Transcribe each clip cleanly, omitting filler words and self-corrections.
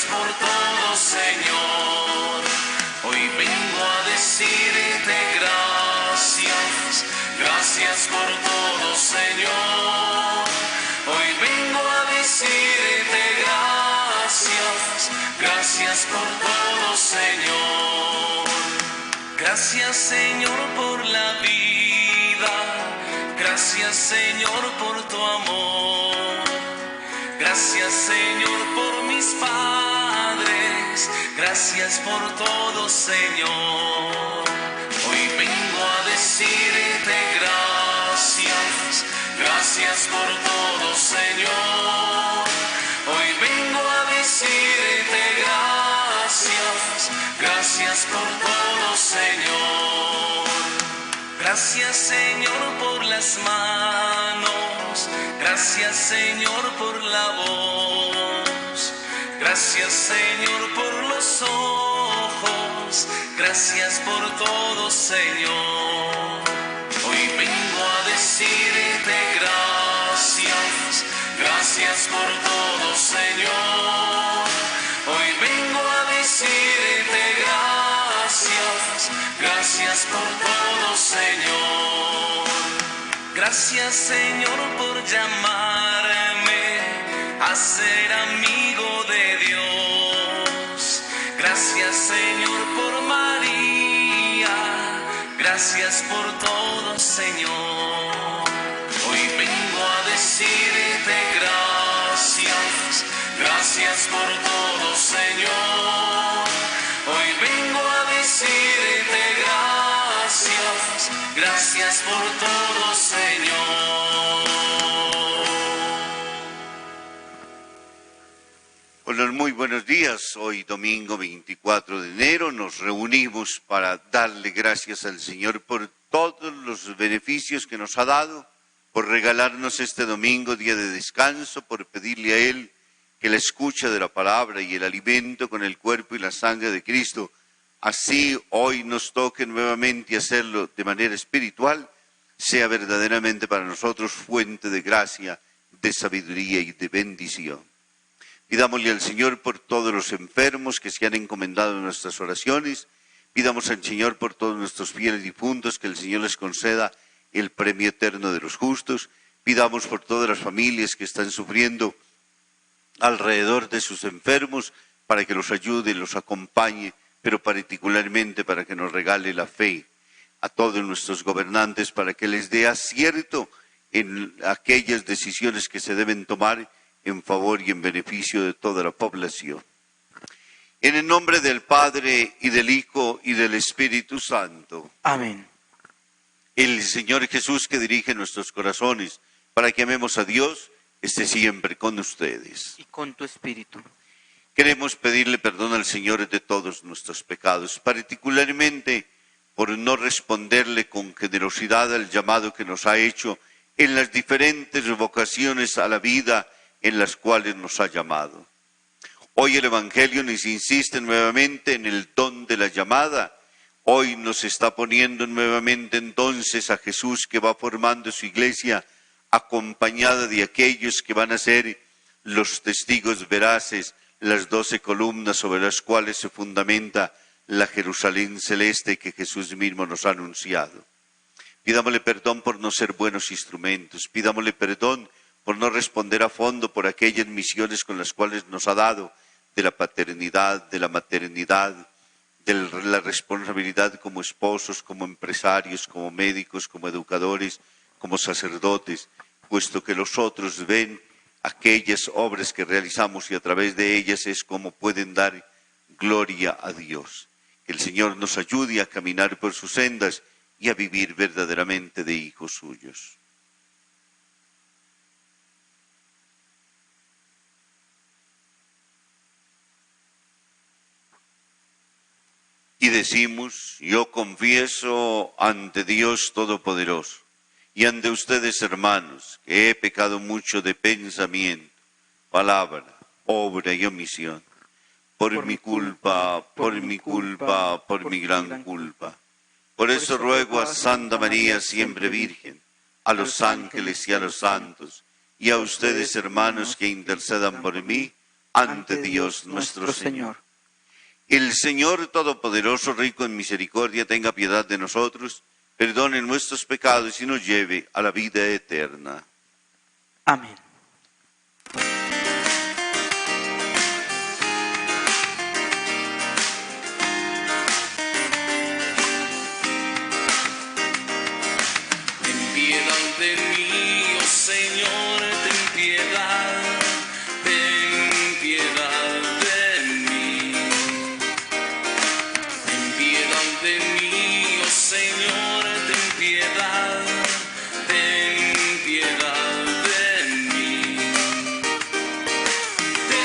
Gracias por todo, Señor. Hoy vengo a decirte gracias. Gracias por todo, Señor. Hoy vengo a decirte gracias. Gracias por todo, Señor. Gracias, Señor, por la vida. Gracias, Señor, por tu amor. Gracias, Señor, por mis padres. Gracias por todo, Señor. Hoy vengo a decirte gracias. Gracias por todo, Señor. Hoy vengo a decirte gracias. Gracias por todo, Señor. Gracias, Señor, por las manos. Gracias, Señor, por la voz. Gracias, Señor, por los ojos. Gracias por todo, Señor. Hoy vengo a decirte gracias. Gracias por todo, Señor. Hoy vengo a decirte gracias. Gracias por todo, Señor. Gracias, Señor, por llamarme a ser amigo de Dios. Gracias, Señor, por María. Gracias por todo, Señor. Hoy vengo a decirte gracias. Gracias por todo, Señor. Hoy vengo a decirte gracias. Gracias por todo, Señor. Hola, muy buenos días. Hoy domingo 24 de enero nos reunimos para darle gracias al Señor por todos los beneficios que nos ha dado, por regalarnos este domingo día de descanso, por pedirle a Él que la escucha de la palabra y el alimento con el cuerpo y la sangre de Cristo, así hoy nos toque nuevamente hacerlo de manera espiritual, sea verdaderamente para nosotros fuente de gracia, de sabiduría y de bendición. Pidámosle al Señor por todos los enfermos que se han encomendado en nuestras oraciones. Pidamos al Señor por todos nuestros fieles difuntos, que el Señor les conceda el premio eterno de los justos. Pidamos por todas las familias que están sufriendo alrededor de sus enfermos, para que los ayude, los acompañe, pero particularmente para que nos regale la fe. A todos nuestros gobernantes, para que les dé acierto en aquellas decisiones que se deben tomar en favor y en beneficio de toda la población. En el nombre del Padre, y del Hijo, y del Espíritu Santo. Amén. El Señor Jesús, que dirige nuestros corazones para que amemos a Dios, esté siempre con ustedes. Y con tu espíritu. Queremos pedirle perdón al Señor de todos nuestros pecados, particularmente por no responderle con generosidad al llamado que nos ha hecho en las diferentes vocaciones a la vida en las cuales nos ha llamado. Hoy el Evangelio nos insiste nuevamente en el don de la llamada. Hoy nos está poniendo nuevamente entonces a Jesús, que va formando su iglesia, acompañada de aquellos que van a ser los testigos veraces, las 12 columnas sobre las cuales se fundamenta la Jerusalén celeste que Jesús mismo nos ha anunciado. Pidámosle perdón por no ser buenos instrumentos, pidámosle perdón por no responder a fondo por aquellas misiones con las cuales nos ha dado, de la paternidad, de la maternidad, de la responsabilidad como esposos, como empresarios, como médicos, como educadores, como sacerdotes, puesto que los otros ven aquellas obras que realizamos y a través de ellas es como pueden dar gloria a Dios. Que el Señor nos ayude a caminar por sus sendas y a vivir verdaderamente de hijos suyos. Y decimos: yo confieso ante Dios Todopoderoso y ante ustedes, hermanos, que he pecado mucho de pensamiento, palabra, obra y omisión, por mi culpa, por mi gran culpa. Por eso ruego a Santa María, siempre Virgen, a los ángeles y a los santos, y a ustedes, hermanos, que intercedan por mí ante Dios nuestro Señor. El Señor Todopoderoso, rico en misericordia, tenga piedad de nosotros, perdone nuestros pecados y nos lleve a la vida eterna. Amén. Ten piedad de mí, oh Señor, ten piedad de mí. Ten piedad de mí, oh Señor, ten piedad de mí. Ten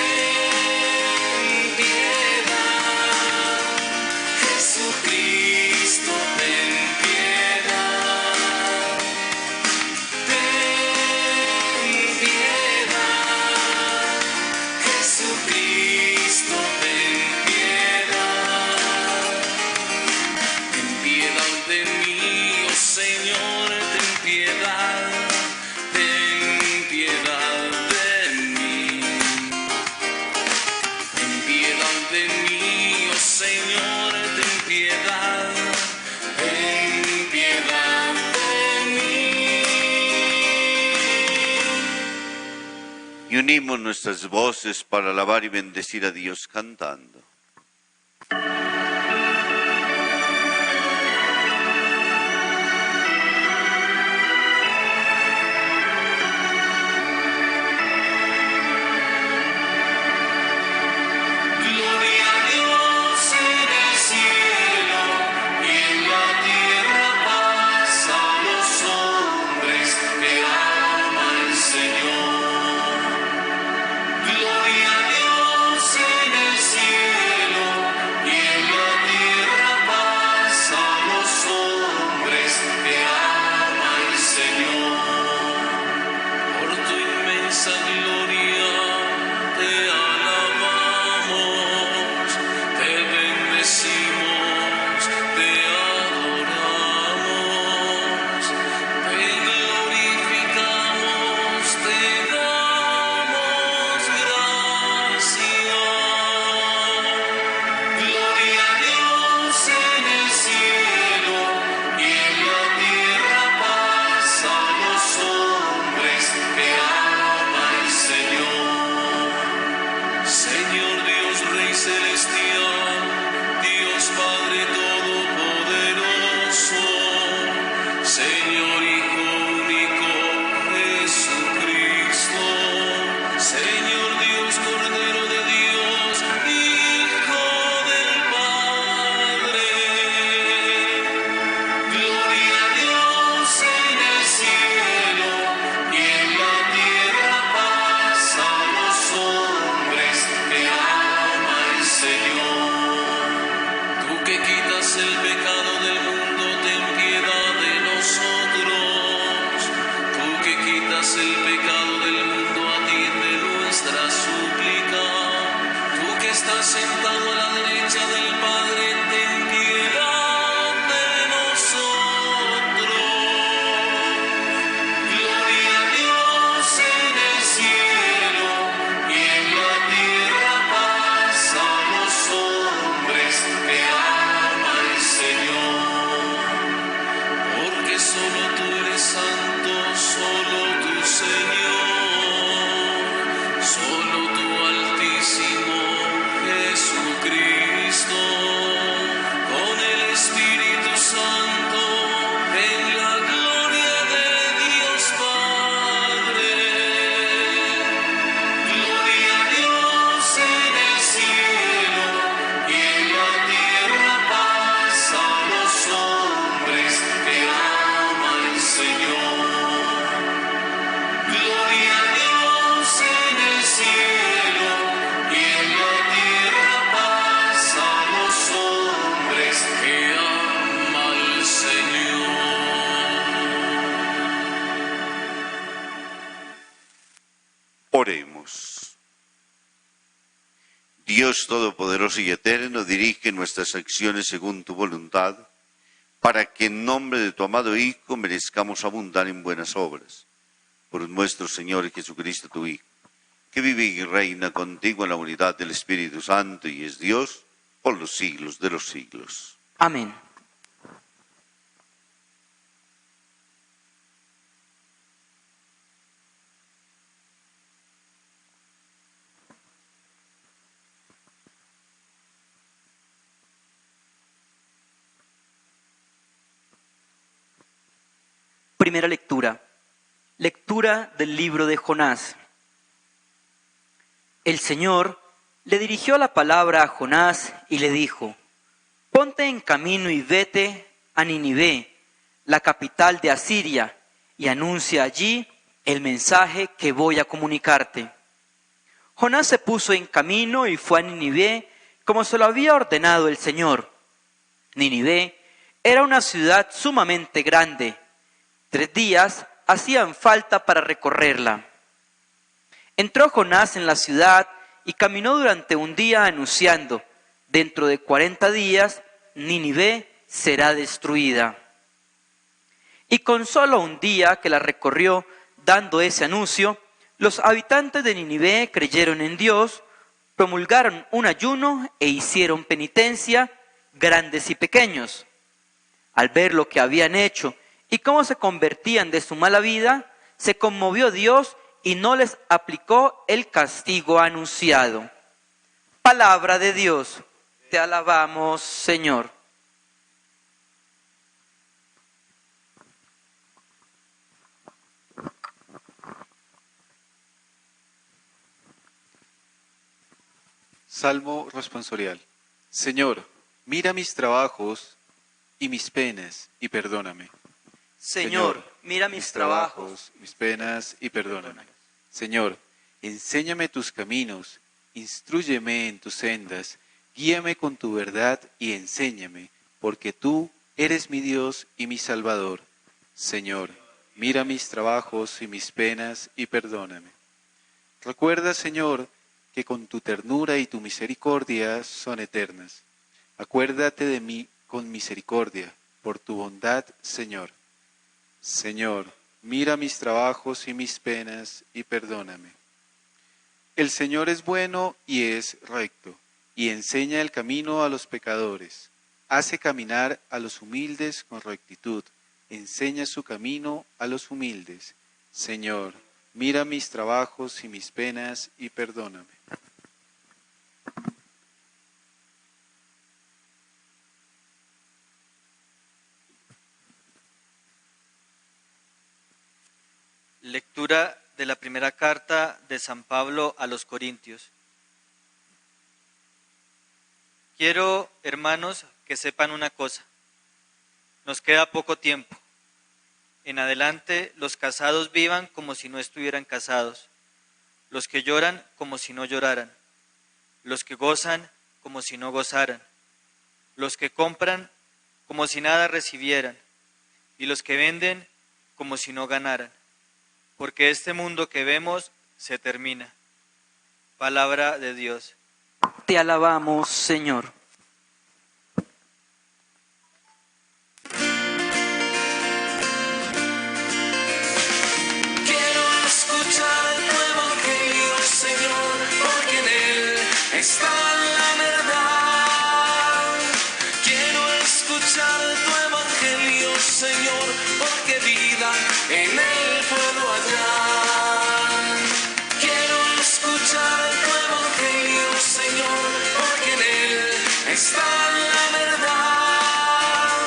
piedad, Jesucristo, ten piedad. Ten piedad, Jesucristo, ten piedad. Ten piedad de mí, oh Señor, ten piedad de mí. Ten piedad de mí, oh Señor, ten piedad de mí. Y unimos nuestras voces para alabar y bendecir a Dios cantando. Gloria a Dios en el cielo y en la tierra paz a los hombres que aman al Señor. Gloria a Dios en el cielo y en la tierra paz a los hombres que aman al Señor. Por tu inmensa gloria te alabamos, te bendecimos, te adoramos, te glorificamos, te damos gracias. Gloria a Dios en el cielo y en la tierra paz a los hombres que aman al Señor. Señor Dios Rey Celestial, Dios Padre Todopoderoso, Señor Hijo único Jesucristo, Señor Dios Cordero de Dios, Hijo del Padre. Gloria a Dios en el cielo y en la tierra paz a los hombres que aman al Señor. Tú que quitas el pecado del mundo, ten piedad de nosotros. Tú que quitas el pecado del mundo, atiende nuestra súplica. Tú que estás sentado a la derecha del Padre, ten piedad de nosotros. Gloria a Dios en el cielo y en la tierra paz a los hombres que aman al Señor. Porque solo tú eres santo, solo tú, Señor, solo tú, Altísimo Jesucristo, con el Espíritu Santo, en la gloria de Dios Padre. Gloria a Dios en el cielo y en la tierra paz a los hombres que aman al Señor. Gloria a Dios en el cielo y en la tierra paz a los hombres que aman al Señor. Oremos. Dios Todopoderoso y Eterno, dirige nuestras acciones según tu voluntad, para que en nombre de tu amado Hijo merezcamos abundar en buenas obras. Por nuestro Señor Jesucristo, tu Hijo, que vive y reina contigo en la unidad del Espíritu Santo y es Dios por los siglos de los siglos. Amén. Primera lectura. Lectura del libro de Jonás. El Señor le dirigió la palabra a Jonás y le dijo: ponte en camino y vete a Nínive, la capital de Asiria, y anuncia allí el mensaje que voy a comunicarte. Jonás se puso en camino y fue a Nínive como se lo había ordenado el Señor. Nínive era una ciudad sumamente grande. 3 días hacían falta para recorrerla. Entró Jonás en la ciudad y caminó durante un día anunciando: dentro de 40 días Nínive será destruida. Y con solo un día que la recorrió dando ese anuncio, los habitantes de Nínive creyeron en Dios, promulgaron un ayuno e hicieron penitencia, grandes y pequeños. Al ver lo que habían hecho y cómo se convertían de su mala vida, se conmovió Dios y no les aplicó el castigo anunciado. Palabra de Dios. Te alabamos, Señor. Salmo responsorial. Señor, mira mis trabajos y mis penas y perdóname. Señor, mira mis trabajos, mis penas y perdóname. Señor, enséñame tus caminos, instrúyeme en tus sendas, guíame con tu verdad y enséñame, porque tú eres mi Dios y mi Salvador. Señor, mira mis trabajos y mis penas y perdóname. Recuerda, Señor, que con tu ternura y tu misericordia son eternas. Acuérdate de mí con misericordia, por tu bondad, Señor. Señor, mira mis trabajos y mis penas y perdóname. El Señor es bueno y es recto, y enseña el camino a los pecadores. Hace caminar a los humildes con rectitud, enseña su camino a los humildes. Señor, mira mis trabajos y mis penas y perdóname. Lectura de la primera carta de San Pablo a los Corintios. Quiero, hermanos, que sepan una cosa. Nos queda poco tiempo. En adelante, los casados vivan como si no estuvieran casados, los que lloran como si no lloraran, los que gozan como si no gozaran, los que compran como si nada recibieran, y los que venden como si no ganaran. Porque este mundo que vemos se termina. Palabra de Dios. te alabamos, Señor. Quiero escuchar tu evangelio, Señor, porque en él está la verdad. Quiero escuchar tu evangelio, Señor, porque vida en él puedo hallar. Quiero escuchar tu evangelio, Señor, porque en él está la verdad.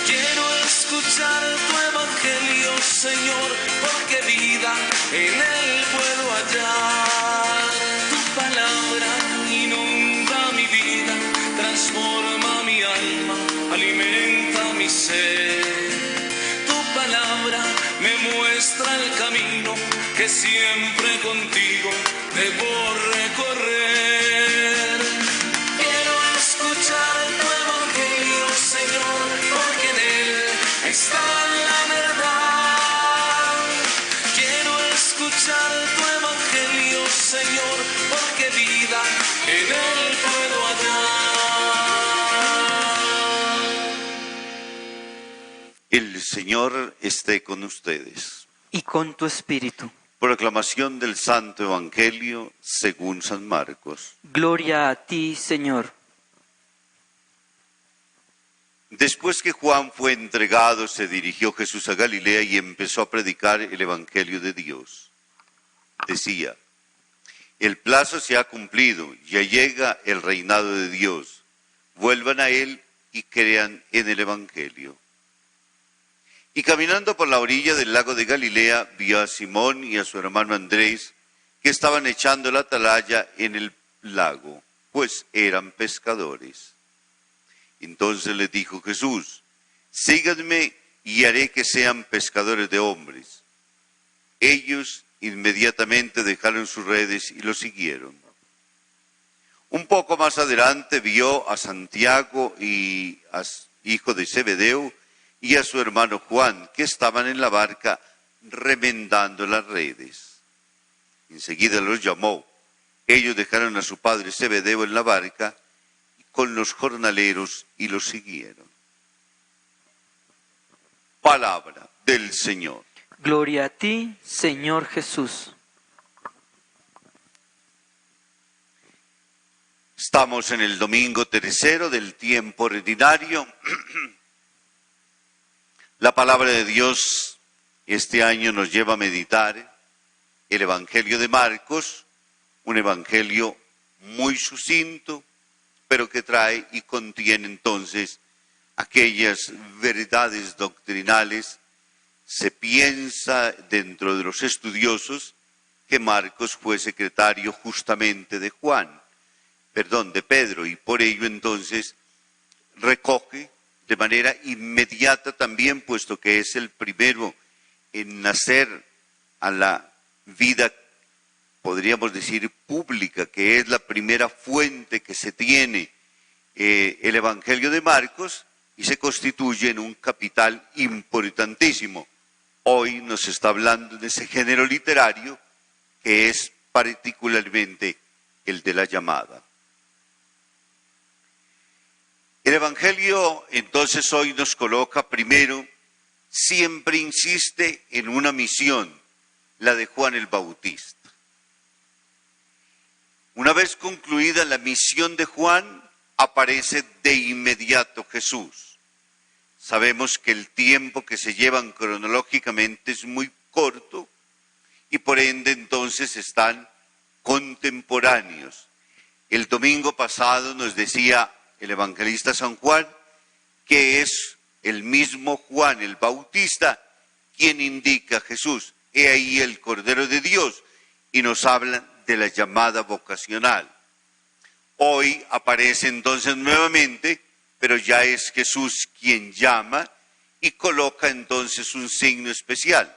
Quiero escuchar tu evangelio, Señor, porque vida en él puedo hallar. Tu palabra inunda mi vida, transforma mi alma, alimenta mi ser. Tu palabra me muestra el camino que siempre contigo debo recorrer. Quiero escuchar tu evangelio, Señor, porque en él está la verdad. Quiero escuchar tu evangelio, Señor, porque vida en él puedo hallar. El Señor esté con ustedes. Y con tu espíritu. Proclamación del Santo Evangelio según San Marcos. Gloria a ti, Señor. Después que Juan fue entregado, se dirigió Jesús a Galilea y empezó a predicar el Evangelio de Dios. Decía: el plazo se ha cumplido, ya llega el reinado de Dios. Vuelvan a él y crean en el Evangelio. Y caminando por la orilla del lago de Galilea, vio a Simón y a su hermano Andrés, que estaban echando la atalaya en el lago, pues eran pescadores. Entonces les dijo Jesús: síganme y haré que sean pescadores de hombres. Ellos inmediatamente dejaron sus redes y lo siguieron. Un poco más adelante vio a Santiago, hijo de Zebedeo, y a su hermano Juan, que estaban en la barca remendando las redes. Enseguida los llamó. Ellos dejaron a su padre Zebedeo en la barca con los jornaleros y los siguieron. Palabra del Señor. Gloria a ti, Señor Jesús. Estamos en el domingo tercero del tiempo ordinario. La palabra de Dios este año nos lleva a meditar el Evangelio de Marcos, un evangelio muy sucinto, pero que trae y contiene entonces aquellas verdades doctrinales. Se piensa dentro de los estudiosos que Marcos fue secretario justamente de Pedro, y por ello entonces recoge de manera inmediata también, puesto que es el primero en nacer a la vida, podríamos decir, pública, que es la primera fuente que se tiene el Evangelio de Marcos, y se constituye en un capital importantísimo. Hoy nos está hablando de ese género literario que es particularmente el de la llamada. El Evangelio entonces hoy nos coloca primero, siempre insiste en una misión, la de Juan el Bautista. Una vez concluida la misión de Juan, aparece de inmediato Jesús. Sabemos que el tiempo que se llevan cronológicamente es muy corto y por ende entonces están contemporáneos. El domingo pasado nos decía el evangelista San Juan que es el mismo Juan el Bautista quien indica a Jesús: he ahí el Cordero de Dios, y nos habla de la llamada vocacional. Hoy aparece entonces nuevamente, pero ya es Jesús quien llama y coloca entonces un signo especial.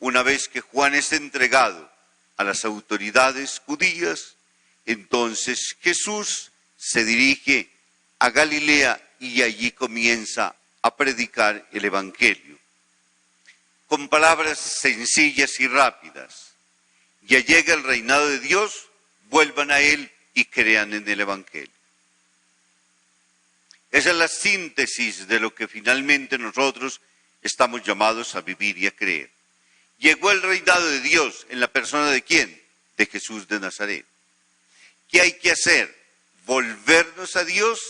Una vez que Juan es entregado a las autoridades judías, entonces Jesús se dirige a Galilea y allí comienza a predicar el Evangelio. Con palabras sencillas y rápidas: ya llega el reinado de Dios, vuelvan a él y crean en el Evangelio. Esa es la síntesis de lo que finalmente nosotros estamos llamados a vivir y a creer. Llegó el reinado de Dios, ¿en la persona de quién? De Jesús de Nazaret. ¿Qué hay que hacer? Volvernos a Dios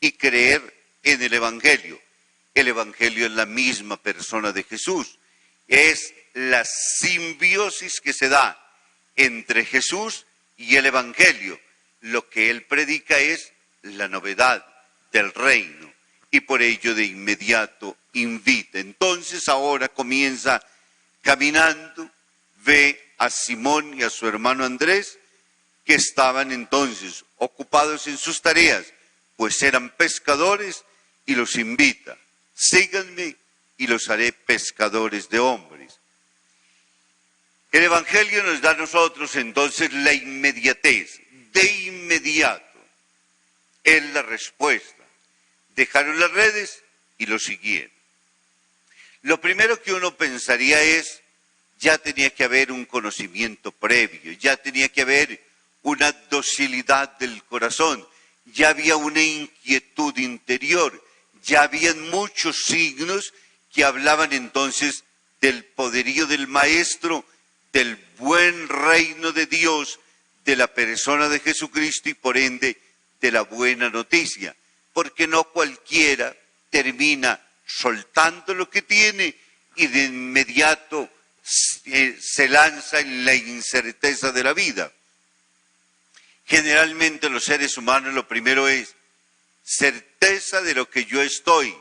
y creer en el Evangelio. El Evangelio es la misma persona de Jesús. Es la simbiosis que se da entre Jesús y el Evangelio. Lo que él predica es la novedad del reino y por ello de inmediato invita. Entonces ahora comienza caminando, ve a Simón y a su hermano Andrés, que estaban entonces ocupados en sus tareas, pues eran pescadores, y los invita: síganme y los haré pescadores de hombres. El Evangelio nos da a nosotros entonces la inmediatez, de inmediato. Es la respuesta. Dejaron las redes y lo siguieron. Lo primero que uno pensaría es: ya tenía que haber un conocimiento previo, ya tenía que haber una docilidad del corazón, ya había una inquietud interior, ya habían muchos signos que hablaban entonces del poderío del Maestro, del buen reino de Dios, de la persona de Jesucristo y por ende de la buena noticia, porque no cualquiera termina soltando lo que tiene y de inmediato se lanza en la incerteza de la vida. Generalmente los seres humanos lo primero es certeza de lo que yo estoy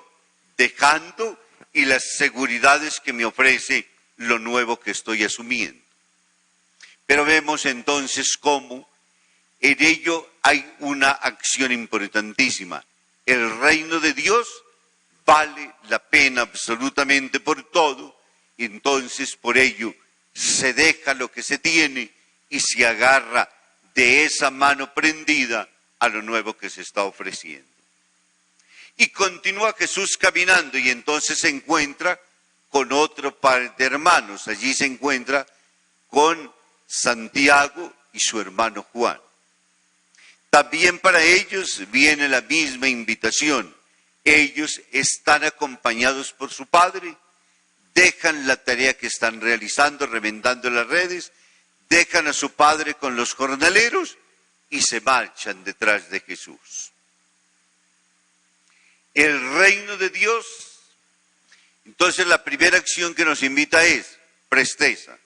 dejando y las seguridades que me ofrece lo nuevo que estoy asumiendo. Pero vemos entonces cómo en ello hay una acción importantísima. El reino de Dios vale la pena absolutamente por todo, y entonces por ello se deja lo que se tiene y se agarra de esa mano prendida a lo nuevo que se está ofreciendo. Y continúa Jesús caminando y entonces se encuentra con otro par de hermanos. Allí se encuentra con Santiago y su hermano Juan. También para ellos viene la misma invitación. Ellos están acompañados por su padre, dejan la tarea que están realizando, remendando las redes, dejan a su padre con los jornaleros y se marchan detrás de Jesús. El reino de Dios, entonces la primera acción que nos invita es presteza,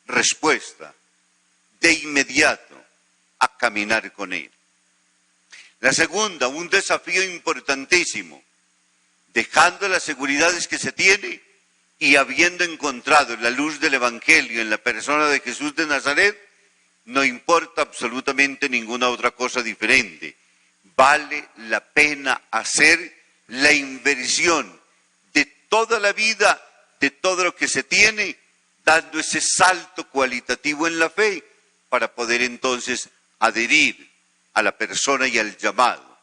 respuesta, de inmediato a caminar con Él. La segunda, un desafío importantísimo, dejando las seguridades que se tiene y habiendo encontrado la luz del Evangelio en la persona de Jesús de Nazaret, no importa absolutamente ninguna otra cosa diferente. Vale la pena hacer la inversión de toda la vida, de todo lo que se tiene, dando ese salto cualitativo en la fe para poder entonces adherir a la persona y al llamado.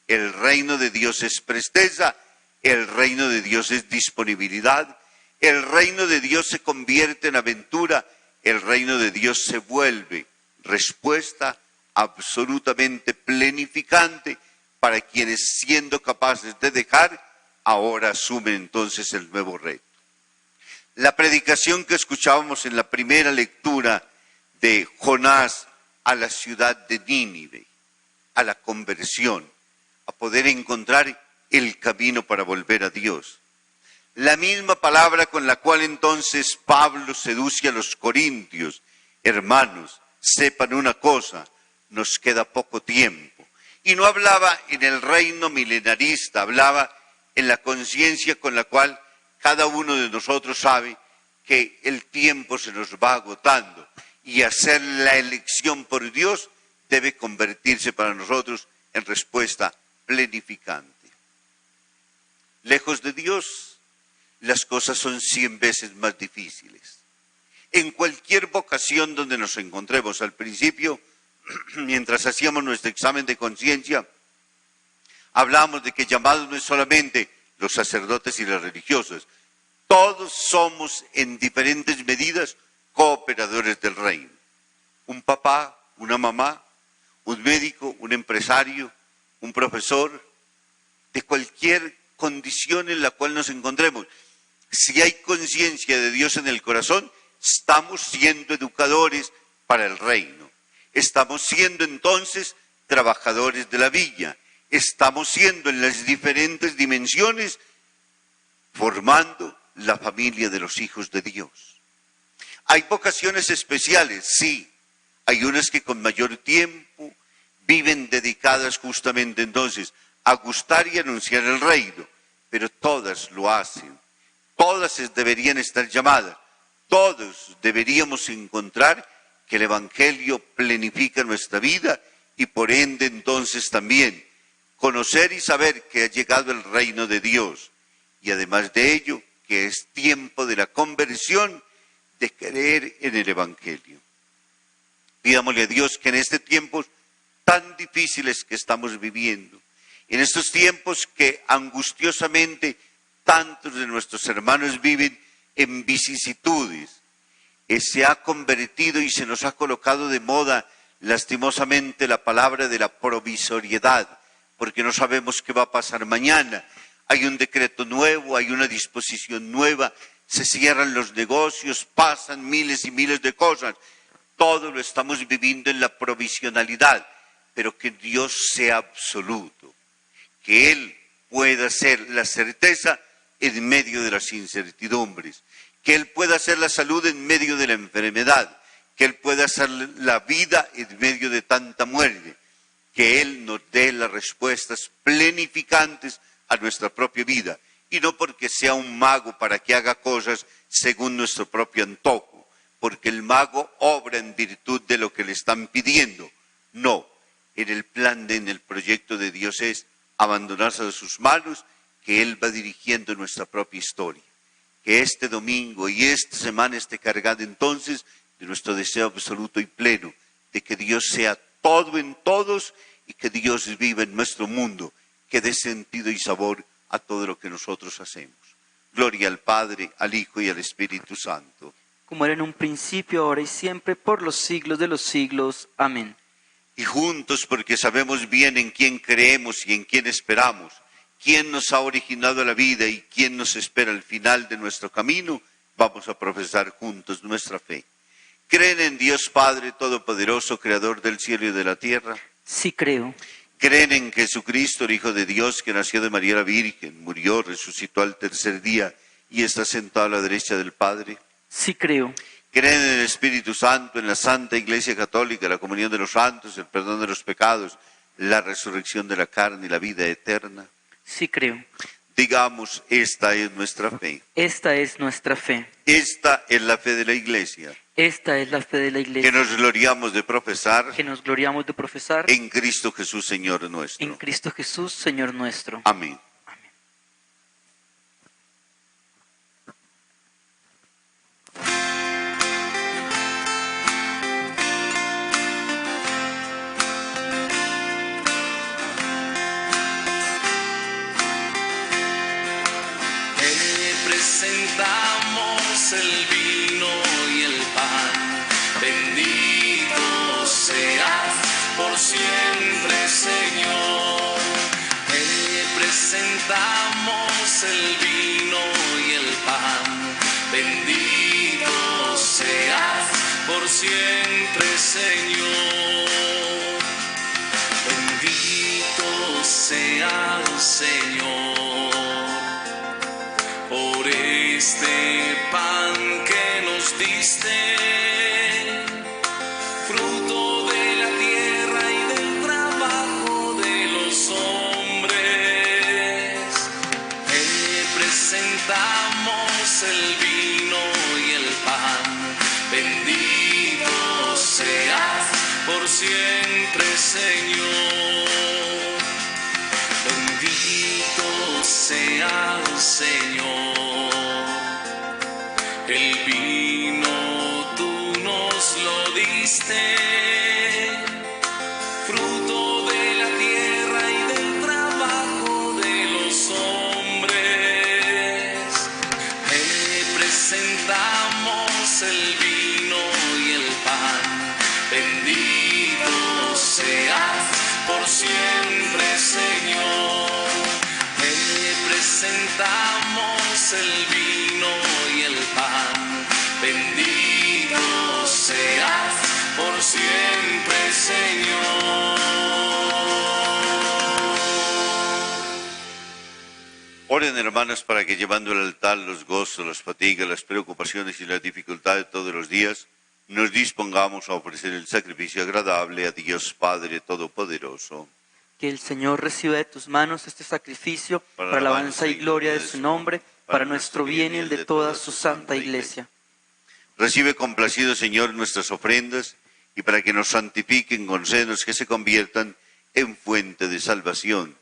El reino de Dios es presteza, el reino de Dios es disponibilidad, el reino de Dios se convierte en aventura, el reino de Dios se vuelve respuesta absolutamente plenificante para quienes, siendo capaces de dejar, ahora asumen entonces el nuevo reto. La predicación que escuchábamos en la primera lectura de Jonás a la ciudad de Nínive, a la conversión, a poder encontrar el camino para volver a Dios. La misma palabra con la cual entonces Pablo seduce a los corintios. Hermanos, sepan una cosa, nos queda poco tiempo. Y no hablaba en el reino milenarista, hablaba en la conciencia con la cual cada uno de nosotros sabe que el tiempo se nos va agotando y hacer la elección por Dios debe convertirse para nosotros en respuesta plenificante. Lejos de Dios, las cosas son 100 veces más difíciles. En cualquier vocación donde nos encontremos, al principio, mientras hacíamos nuestro examen de conciencia, hablábamos de que llamados no es solamente los sacerdotes y los religiosos, todos somos en diferentes medidas cooperadores del reino. Un papá, una mamá, un médico, un empresario, un profesor, de cualquier condición en la cual nos encontremos. Si hay conciencia de Dios en el corazón, estamos siendo educadores para el reino. Estamos siendo entonces trabajadores de la viña. Estamos siendo en las diferentes dimensiones formando la familia de los hijos de Dios. Hay vocaciones especiales, sí. Hay unas que con mayor tiempo viven dedicadas justamente entonces a gustar y anunciar el reino, pero todas lo hacen. Todas deberían estar llamadas. Todos deberíamos encontrar que el Evangelio plenifica nuestra vida y por ende entonces también conocer y saber que ha llegado el reino de Dios. Y además de ello, que es tiempo de la conversión, de creer en el Evangelio. Pidámosle a Dios que en estos tiempos tan difíciles que estamos viviendo, en estos tiempos que angustiosamente tantos de nuestros hermanos viven en vicisitudes, se ha convertido y se nos ha colocado de moda lastimosamente la palabra de la provisoriedad, porque no sabemos qué va a pasar mañana. Hay un decreto nuevo, hay una disposición nueva, se cierran los negocios, pasan miles y miles de cosas. Todo lo estamos viviendo en la provisionalidad, pero que Dios sea absoluto, que Él pueda ser la certeza en medio de las incertidumbres, que Él pueda ser la salud en medio de la enfermedad, que Él pueda ser la vida en medio de tanta muerte, que Él nos dé las respuestas plenificantes a nuestra propia vida, y no porque sea un mago para que haga cosas según nuestro propio antojo, porque el mago obra en virtud de lo que le están pidiendo. No, en el plan, en el proyecto de Dios es abandonarse a sus manos, que Él va dirigiendo nuestra propia historia. Que este domingo y esta semana esté cargada entonces de nuestro deseo absoluto y pleno, de que Dios sea todo en todos y que Dios viva en nuestro mundo, que dé sentido y sabor a todo lo que nosotros hacemos. Gloria al Padre, al Hijo y al Espíritu Santo. Como era en un principio, ahora y siempre, por los siglos de los siglos. Amén. Y juntos, porque sabemos bien en quién creemos y en quién esperamos, quién nos ha originado la vida y quién nos espera al final de nuestro camino, vamos a profesar juntos nuestra fe. ¿Creen en Dios Padre Todopoderoso, Creador del cielo y de la tierra? Sí creo. ¿Creen en Jesucristo, el Hijo de Dios, que nació de María la Virgen, murió, resucitó al tercer día y está sentado a la derecha del Padre? Sí creo. ¿Creen en el Espíritu Santo, en la Santa Iglesia Católica, la comunión de los santos, el perdón de los pecados, la resurrección de la carne y la vida eterna? Sí creo. Digamos, esta es nuestra fe. Esta es nuestra fe. Esta es la fe de la Iglesia, Esta es la fe de la que Iglesia, nos gloriamos de profesar que nos gloriamos de profesar en Cristo Jesús, Señor en nuestro. Cristo Jesús, Señor nuestro. Amén. Amén. Te presentamos el vino y el pan. Bendito seas por siempre, Señor. Te presentamos el vino y el pan. Bendito seas por siempre, Señor. Bendito seas, Señor, por este pan que nos diste, fruto de la tierra y del trabajo de los hombres. Te presentamos el vino y el pan. Bendito seas por siempre, Señor. Bendito seas, Señor. El vino tú nos lo diste, fruto de la tierra y del trabajo de los hombres. Te presentamos el vino y el pan. Bendito seas por siempre, Señor. Te presentamos el vino y el pan. Bendito seas por siempre, Señor. Oren, hermanos, para que llevando al altar los gozos, las fatigas, las preocupaciones y las dificultades de todos los días, nos dispongamos a ofrecer el sacrificio agradable a Dios Padre Todopoderoso. Que el Señor reciba de tus manos este sacrificio para alabanza y gloria de su nombre, para nuestro bien y el de toda su santa Iglesia. Recibe complacido, Señor, nuestras ofrendas, y para que nos santifiquen, concédenos que se conviertan en fuente de salvación.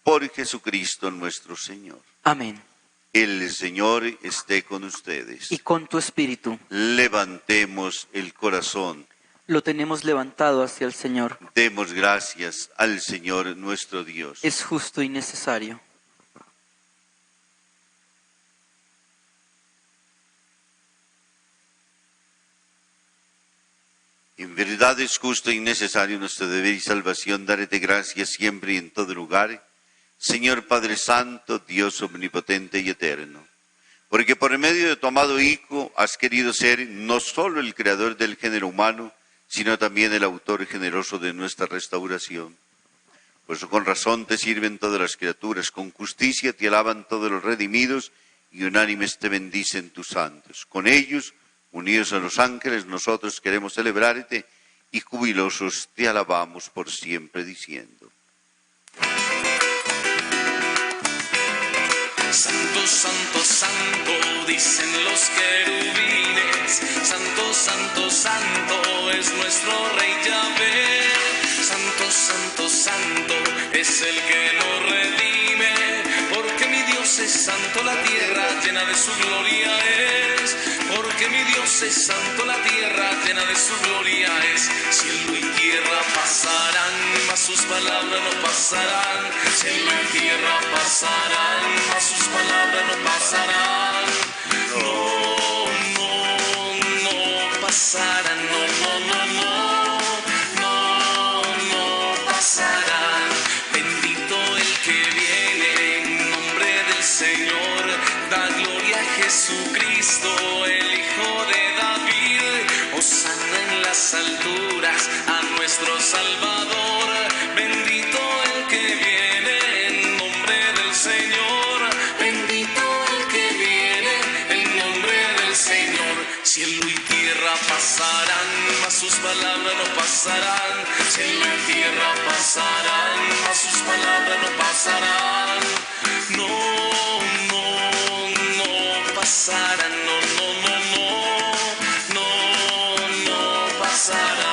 Por Jesucristo nuestro Señor. Amén. El Señor esté con ustedes. Y con tu espíritu. Levantemos el corazón. Lo tenemos levantado hacia el Señor. Demos gracias al Señor nuestro Dios. Es justo y necesario. En verdad es justo y necesario nuestro deber y salvación darte gracias siempre y en todo lugar, Señor Padre Santo, Dios omnipotente y eterno. porque por medio de tu amado Hijo has querido ser no solo el creador del género humano, sino también el autor generoso de nuestra restauración. Por eso con razón te sirven todas las criaturas, con justicia te alaban todos los redimidos, y unánimes te bendicen tus santos. Con ellos, unidos a los ángeles, nosotros queremos celebrarte, y jubilosos te alabamos por siempre diciendo: Santo, santo, santo, dicen los querubines. Santo, santo, santo, es nuestro Rey Yahvé. Santo, santo, santo, es el que nos redime. Porque mi Dios es santo, la tierra llena de su gloria es. Porque mi Dios es santo, la tierra llena de su gloria es. Cielo y tierra pasarán, mas sus palabras no pasarán. Cielo y tierra pasarán, mas sus palabras no pasarán. No, no, no pasarán, no, no, no, no. No, no pasarán. Bendito el que viene en nombre del Señor. Da gloria a Jesucristo, el Hijo de David. Hosana en las alturas a nuestro Salvador. Bendito el que viene en nombre del Señor. Bendito el que viene en nombre del Señor. Cielo y tierra pasarán, mas sus palabras no pasarán. Cielo y tierra pasarán, mas sus palabras no pasarán. No, no, no pasarán, no, no, no, no, no, no pasarán.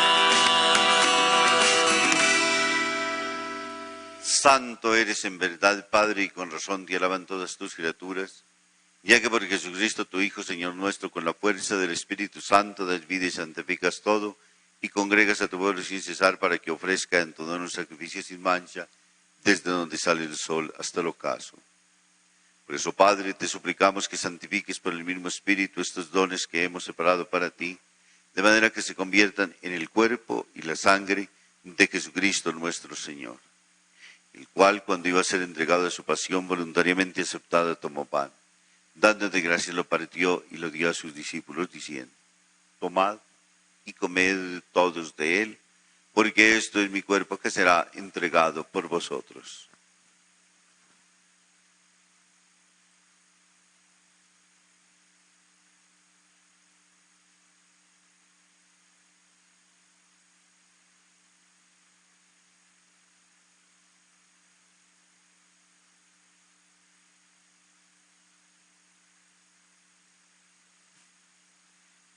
Santo eres en verdad, Padre, y con razón te alaban todas tus criaturas, ya que por Jesucristo tu Hijo, Señor nuestro, con la fuerza del Espíritu Santo das vida y santificas todo, y congregas a tu pueblo sin cesar para que ofrezca en tu don un sacrificio sin mancha, desde donde sale el sol hasta el ocaso. Por eso, Padre, te suplicamos que santifiques por el mismo Espíritu estos dones que hemos separado para ti, de manera que se conviertan en el cuerpo y la sangre de Jesucristo nuestro Señor, el cual, cuando iba a ser entregado a su pasión voluntariamente aceptada, tomó pan. Dándote gracias lo partió y lo dio a sus discípulos, diciendo: tomad y comed todos de él, porque esto es mi cuerpo que será entregado por vosotros.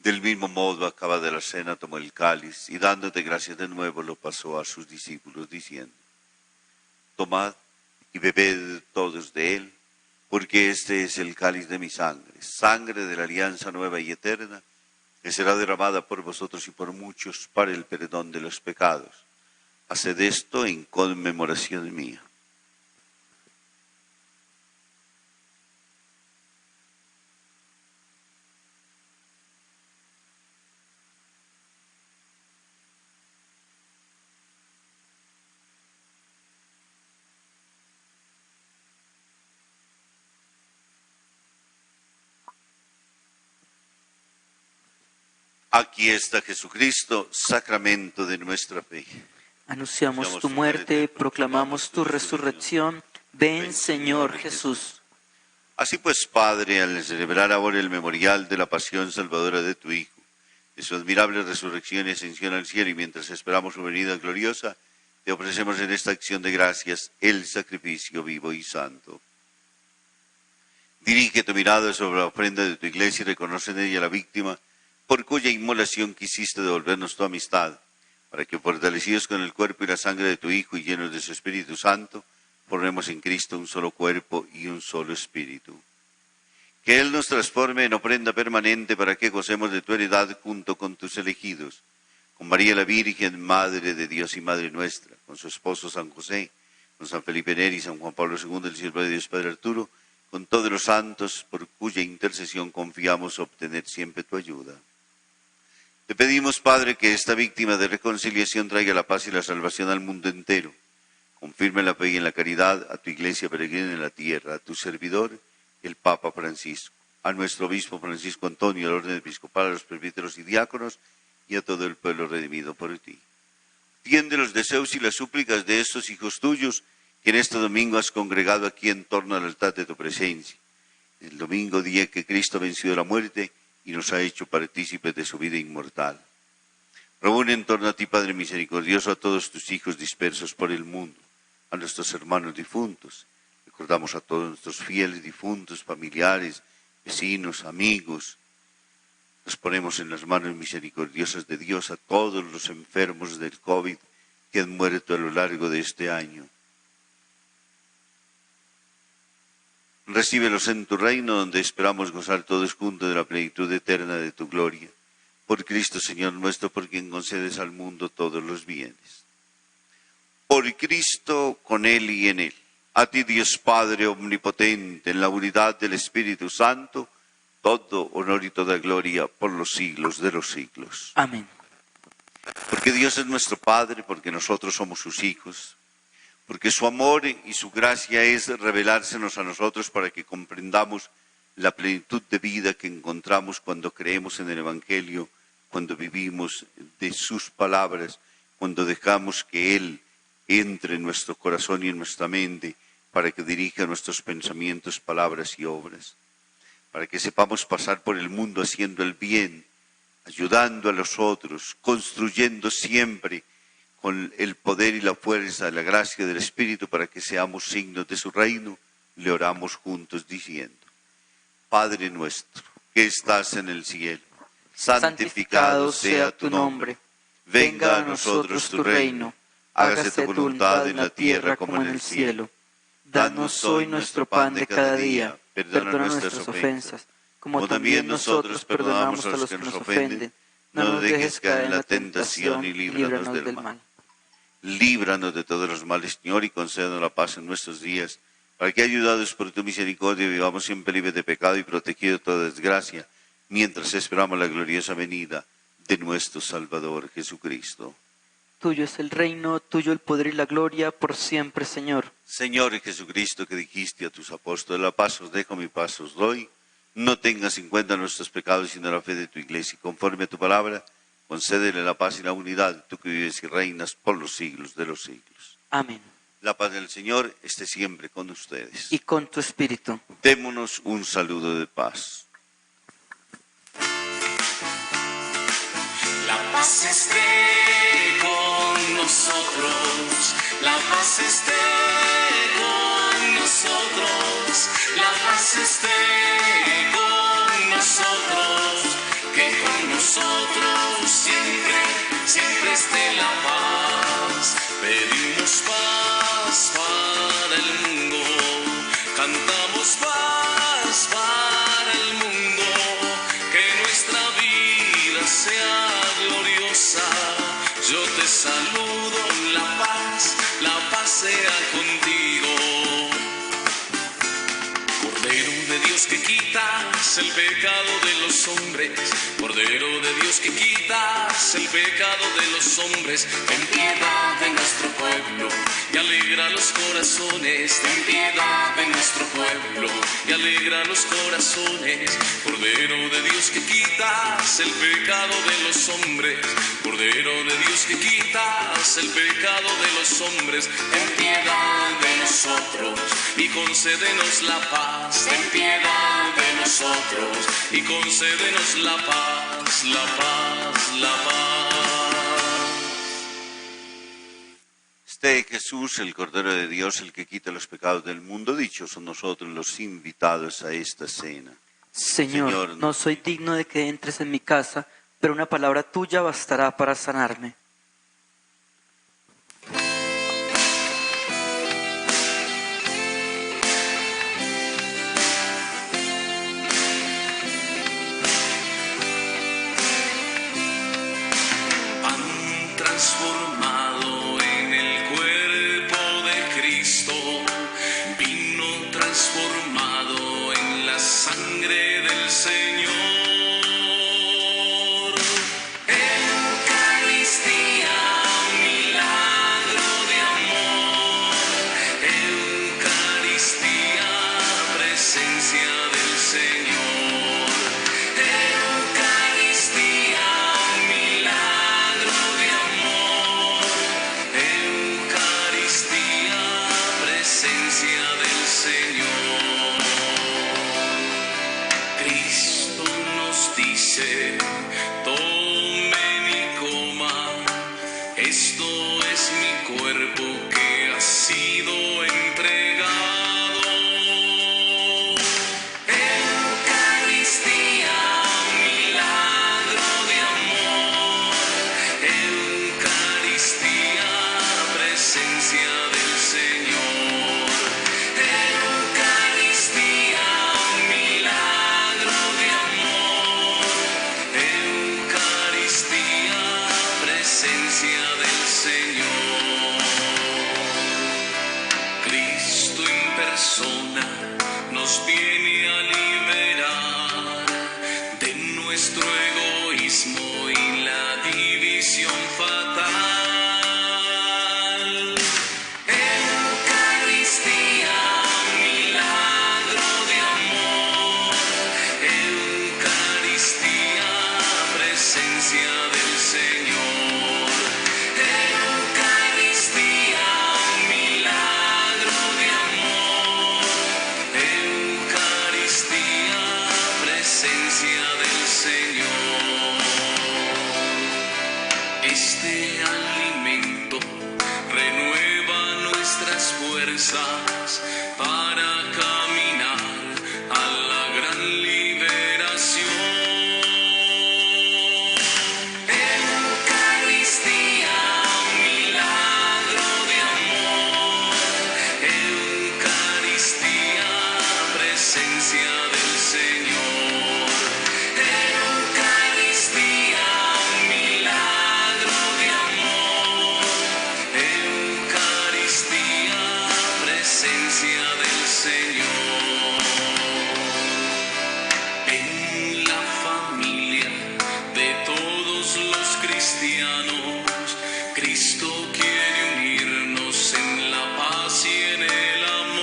Del mismo modo, acabada de la cena, tomó el cáliz y dándote gracias de nuevo lo pasó a sus discípulos, diciendo: tomad y bebed todos de él, porque este es el cáliz de mi sangre, sangre de la alianza nueva y eterna, que será derramada por vosotros y por muchos para el perdón de los pecados. Haced esto en conmemoración mía. Aquí está Jesucristo, sacramento de nuestra fe. Anunciamos tu muerte, proclamamos tu resurrección. Ven, Señor Jesús. Así pues, Padre, al celebrar ahora el memorial de la pasión salvadora de tu Hijo, de su admirable resurrección y ascensión al cielo, y mientras esperamos su venida gloriosa, te ofrecemos en esta acción de gracias el sacrificio vivo y santo. Dirige tu mirada sobre la ofrenda de tu iglesia y reconoce en ella la víctima, por cuya inmolación quisiste devolvernos tu amistad, para que, fortalecidos con el cuerpo y la sangre de tu Hijo y llenos de su Espíritu Santo, formemos en Cristo un solo cuerpo y un solo espíritu. Que Él nos transforme en ofrenda permanente para que gocemos de tu heredad junto con tus elegidos, con María la Virgen, Madre de Dios y Madre nuestra, con su esposo San José, con San Felipe Neri, San Juan Pablo II, el siervo de Dios Padre Arturo, con todos los santos, por cuya intercesión confiamos obtener siempre tu ayuda. Te pedimos, Padre, que esta víctima de reconciliación traiga la paz y la salvación al mundo entero. Confirme la fe y en la caridad a tu iglesia peregrina en la tierra, a tu servidor, el Papa Francisco, a nuestro obispo Francisco Antonio, al orden episcopal, a los presbíteros y diáconos, y a todo el pueblo redimido por ti. Atiende los deseos y las súplicas de estos hijos tuyos, que en este domingo has congregado aquí en torno al altar de tu presencia. El domingo, día que Cristo venció la muerte y nos ha hecho partícipes de su vida inmortal. Reúne en torno a ti, Padre misericordioso, a todos tus hijos dispersos por el mundo, a nuestros hermanos difuntos. Recordamos a todos nuestros fieles difuntos, familiares, vecinos, amigos. Nos ponemos en las manos misericordiosas de Dios a todos los enfermos del COVID que han muerto a lo largo de este año. Recíbelos en tu reino, donde esperamos gozar todos juntos de la plenitud eterna de tu gloria. Por Cristo, Señor nuestro, por quien concedes al mundo todos los bienes. Por Cristo, con Él y en Él. A ti, Dios Padre omnipotente, en la unidad del Espíritu Santo, todo honor y toda gloria por los siglos de los siglos. Amén. Porque Dios es nuestro Padre, porque nosotros somos sus hijos, porque su amor y su gracia es revelársenos a nosotros para que comprendamos la plenitud de vida que encontramos cuando creemos en el Evangelio, cuando vivimos de sus palabras, cuando dejamos que Él entre en nuestro corazón y en nuestra mente para que dirija nuestros pensamientos, palabras y obras, para que sepamos pasar por el mundo haciendo el bien, ayudando a los otros, construyendo siempre con el poder y la fuerza de la gracia del Espíritu para que seamos signos de su reino. Le oramos juntos diciendo: Padre nuestro, que estás en el cielo, santificado sea tu nombre. Venga a nosotros tu reino. Hágase tu voluntad en la tierra como en el cielo. Danos hoy nuestro pan de cada día. Perdona nuestras ofensas, como también nosotros perdonamos a los que nos ofenden. No nos dejes caer en la tentación y líbranos del mal. Líbranos de todos los males, Señor, y concédenos la paz en nuestros días, para que, ayudados por tu misericordia, vivamos siempre libres de pecado y protegidos de toda desgracia, mientras esperamos la gloriosa venida de nuestro Salvador Jesucristo. Tuyo es el reino, tuyo el poder y la gloria, por siempre, Señor. Señor Jesucristo, que dijiste a tus apóstoles: la paz os dejo, mi paz os doy. No tengas en cuenta nuestros pecados, sino la fe de tu iglesia. Y conforme a tu palabra, concédele la paz y la unidad, tú que vives y reinas por los siglos de los siglos. Amén. La paz del Señor esté siempre con ustedes. Y con tu espíritu. Démonos un saludo de paz. La paz esté con nosotros, la paz esté con nosotros, la paz esté con nosotros, que con nosotros siempre, siempre esté la paz. Pedimos paz para el mundo, cantamos paz para el mundo, que nuestra vida sea gloriosa. Yo te saludo, la paz sea contigo. Cordero de Dios que quitas el pecado de los hombres, Cordero de Dios que quitas el pecado de los hombres, ten piedad de nuestro pueblo y alegra los corazones, ten piedad de nuestro pueblo y alegra los corazones. Cordero de Dios que quitas el pecado de los hombres, Cordero de Dios que quitas el pecado de los hombres, ten piedad de nosotros y concédenos la paz, ten piedad de nosotros y concédenos la paz, la paz, la paz. Esté Jesús, el Cordero de Dios, el que quita los pecados del mundo. Dichos son nosotros los invitados a esta cena. Señor, no soy digno de que entres en mi casa, pero una palabra tuya bastará para sanarme. Pan transformado en el cuerpo de Cristo, vino transformado en la sangre del Señor. Eucaristía, milagro de amor. Eucaristía, presencia del Señor. dice, tomen y coman, esto es mi cuerpo que ha sido entregado. Eucaristía, milagro de amor. Eucaristía, presencia del Señor. Eucaristía, milagro de amor. Eucaristía, presencia del Señor. Cristo en persona nos viene a liberar de nuestro egoísmo y la división fatal. Eucaristía, milagro de amor. Eucaristía, presencia del Señor. Eucaristía, milagro de amor. Eucaristía, presencia del Señor. Este alimento renueva nuestras fuerzas para caminar a la gran liberación. Eucaristía, milagro de amor. Eucaristía, presencia del Señor. Eucaristía, milagro de amor. Eucaristía, presencia del Señor. En la familia de todos los cristianos, Cristo quiere unirnos en la paz y en el amor.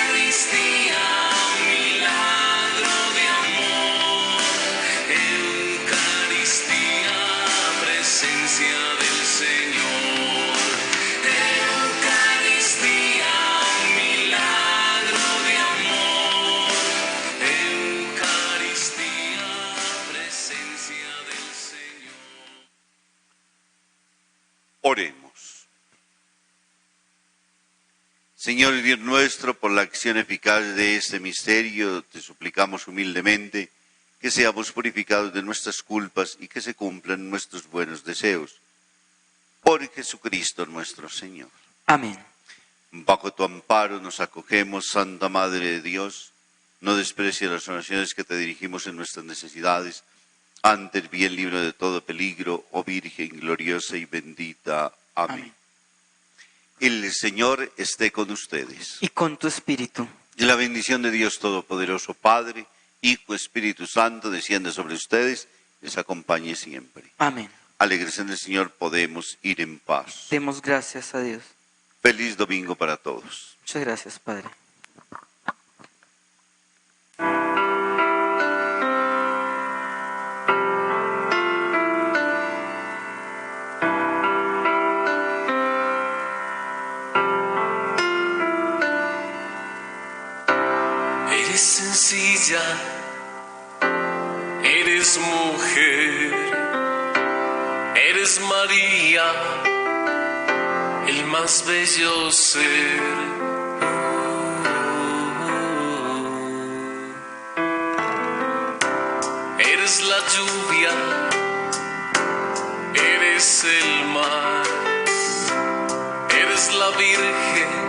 Eucaristía, milagro de amor. Eucaristía, presencia del Señor. Eucaristía, milagro de amor. Eucaristía, presencia del Señor. Oremos. Señor y Dios nuestro, por la acción eficaz de este misterio, te suplicamos humildemente que seamos purificados de nuestras culpas y que se cumplan nuestros buenos deseos. Por Jesucristo nuestro Señor. Amén. Bajo tu amparo nos acogemos, Santa Madre de Dios. No desprecies las oraciones que te dirigimos en nuestras necesidades. Antes bien libre de todo peligro, oh Virgen gloriosa y bendita. Amén. Amén. El Señor esté con ustedes. Y con tu espíritu. Y la bendición de Dios Todopoderoso, Padre, Hijo, Espíritu Santo, desciende sobre ustedes, les acompañe siempre. Amén. Alegres en el Señor, podemos ir en paz. Demos gracias a Dios. Feliz domingo para todos. Muchas gracias, Padre. Eres sencilla, eres mujer, eres María, el más bello ser. Eres la lluvia, eres el mar, eres la Virgen